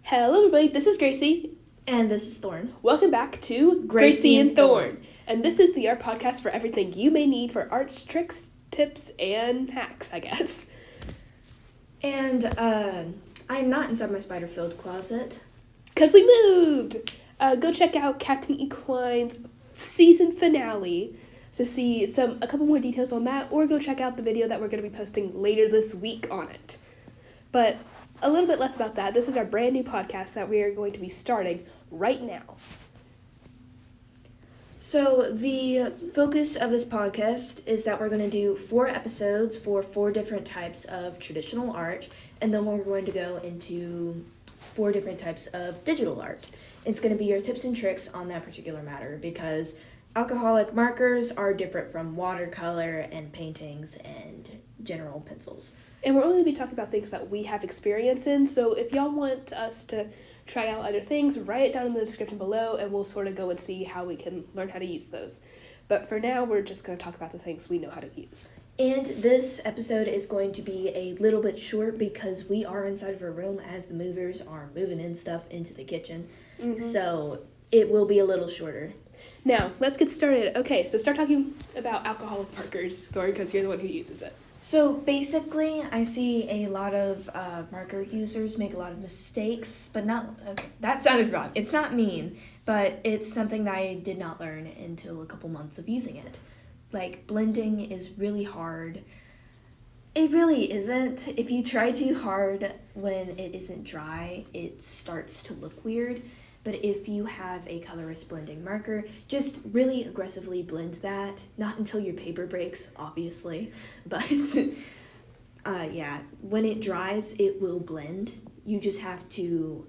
Hello everybody, this is Gracie. And this is Thorn. Welcome back to Gracie and Thorn. And this is the art podcast for everything you may need for arts, tricks, tips, and hacks, I guess. And I'm not inside my spider-filled closet. Because we moved! Go check out Captain Equine's season finale to see a couple more details on that, or go check out the video that we're going to be posting later this week on it. But a little bit less about that. This is our brand new podcast that we are going to be starting right now. So the focus of this podcast is that we're going to do 4 episodes for 4 different types of traditional art, and then we're going to go into 4 different types of digital art. It's going to be your tips and tricks on that particular matter, because alcoholic markers are different from watercolor and paintings and general pencils. And we're only going to be talking about things that we have experience in, so if y'all want us to try out other things, write it down in the description below, and we'll sort of go and see how we can learn how to use those. But for now, we're just going to talk about the things we know how to use. And this episode is going to be a little bit short because we are inside of a room as the movers are moving in stuff into the kitchen. Mm-hmm. So it will be a little shorter. Now, let's get started. Okay, so start talking about alcoholic markers, Thorn, because you're the one who uses it. So basically, I see a lot of marker users make a lot of mistakes, but not, okay, that sounded wrong. It's not mean, but it's something that I did not learn until a couple months of using it. Like, blending is really hard. It really isn't. If you try too hard when it isn't dry, it starts to look weird. But if you have a colorless blending marker, just really aggressively blend that. Not until your paper breaks, obviously. But, yeah, when it dries, it will blend. You just have to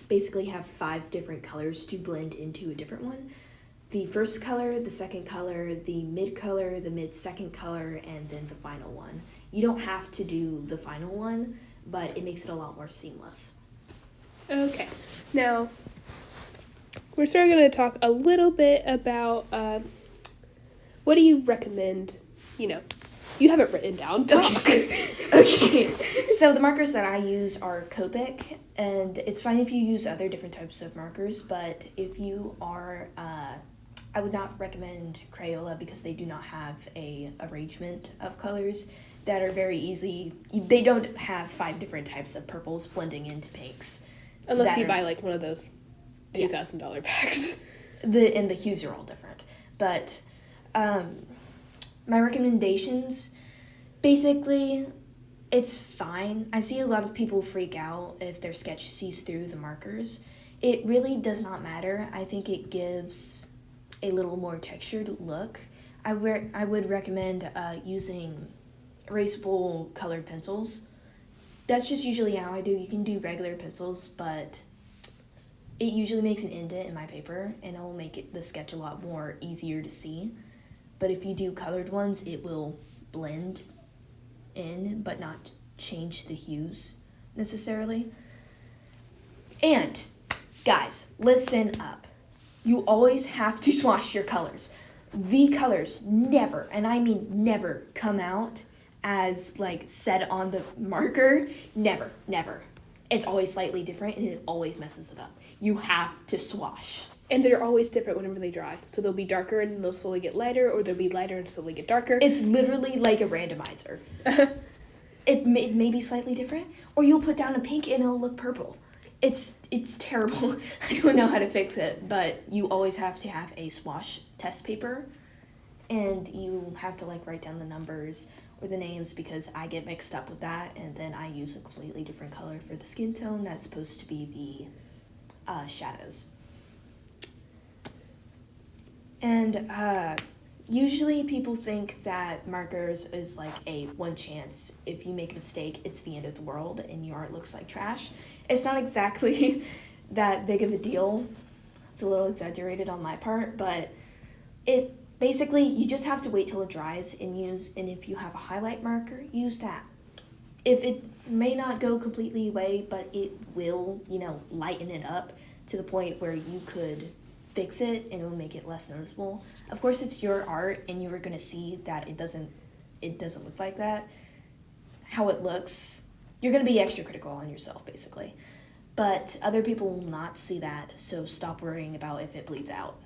basically have 5 different colors to blend into a different one. The first color, the second color, the mid-second color, and then the final one. You don't have to do the final one, but it makes it a lot more seamless. Okay, now we're sort of going to talk a little bit about what do you recommend, you have it written down, talk. Okay, so the markers that I use are Copic, and it's fine if you use other different types of markers, but if you are, I would not recommend Crayola because they do not have a arrangement of colors that are very easy. They don't have 5 different types of purples blending into pinks. Unless you buy like one of those $2,000 packs. And the hues are all different. But my recommendations, basically, it's fine. I see a lot of people freak out if their sketch sees through the markers. It really does not matter. I think it gives a little more textured look. I would recommend using erasable colored pencils. That's just usually how I do. You can do regular pencils, but it usually makes an indent in my paper, and it will make the sketch a lot more easier to see. But if you do colored ones, it will blend in, but not change the hues necessarily. And, guys, listen up. You always have to swatch your colors. The colors never, and I mean never, come out as like said on the marker. Never. It's always slightly different, and it always messes it up. You have to swash. And they're always different whenever they dry. So they'll be darker and they'll slowly get lighter, or they'll be lighter and slowly get darker. It's literally like a randomizer. It may be slightly different, or you'll put down a pink and it'll look purple. It's terrible. I don't know how to fix it, but you always have to have a swash test paper, and you have to like write down the numbers or the names, because I get mixed up with that, and then I use a completely different color for the skin tone that's supposed to be the shadows. And usually people think that markers is like a one chance. If you make a mistake, it's the end of the world and your art looks like trash. It's not exactly that big of a deal. It's a little exaggerated on my part, but it basically, you just have to wait till it dries and if you have a highlight marker, use that. If it may not go completely away, but it will, lighten it up to the point where you could fix it and it will make it less noticeable. Of course, it's your art, and you are going to see that it doesn't look like that. How it looks, you're going to be extra critical on yourself, basically. but other people will not see that, so stop worrying about if it bleeds out.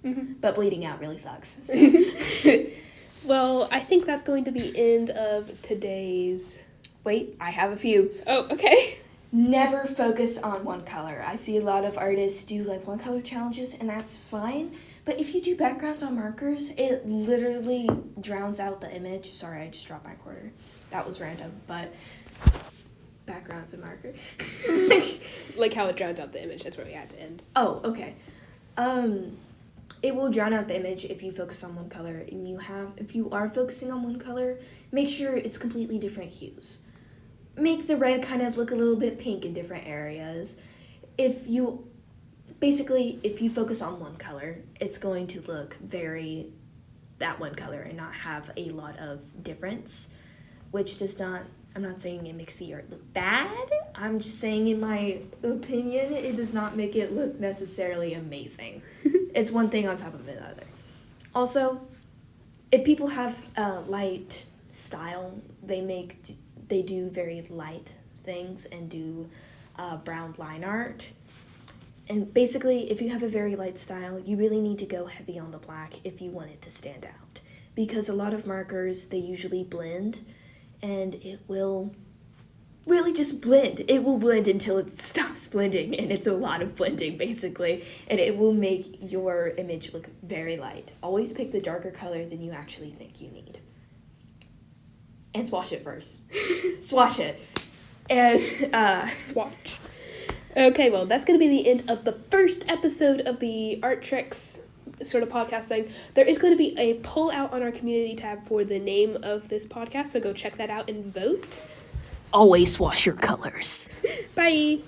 Mm-hmm. But bleeding out really sucks. So. Well, I think that's going to be end of today's... Wait, I have a few. Oh, okay. Never focus on one color. I see a lot of artists do like one color challenges, and that's fine. But if you do backgrounds on markers, it literally drowns out the image. Sorry, I just dropped my quarter. That was random, but backgrounds and marker. Like how it drowns out the image. That's where we had to end. Oh, okay. It will drown out the image if you focus on one color, and if you are focusing on one color, make sure it's completely different hues. Make the red kind of look a little bit pink in different areas. If you focus on one color, it's going to look very that one color and not have a lot of difference, which does not, I'm not saying it makes the art look bad, I'm just saying in my opinion, it does not make it look necessarily amazing. It's one thing on top of another. Also, if people have a light style, they do very light things and do brown line art. And basically, if you have a very light style, you really need to go heavy on the black if you want it to stand out. Because a lot of markers, they usually blend, and it will really just blend. It will blend until it stops blending, and it's a lot of blending, basically. And it will make your image look very light. Always pick the darker color than you actually think you need. And swatch it first. Swatch it. And, Swatch. Okay, well, that's going to be the end of the first episode of the Art Tricks sort of podcast thing. There is going to be a poll out on our community tab for the name of this podcast, so go check that out and vote. always wash your colors. Bye!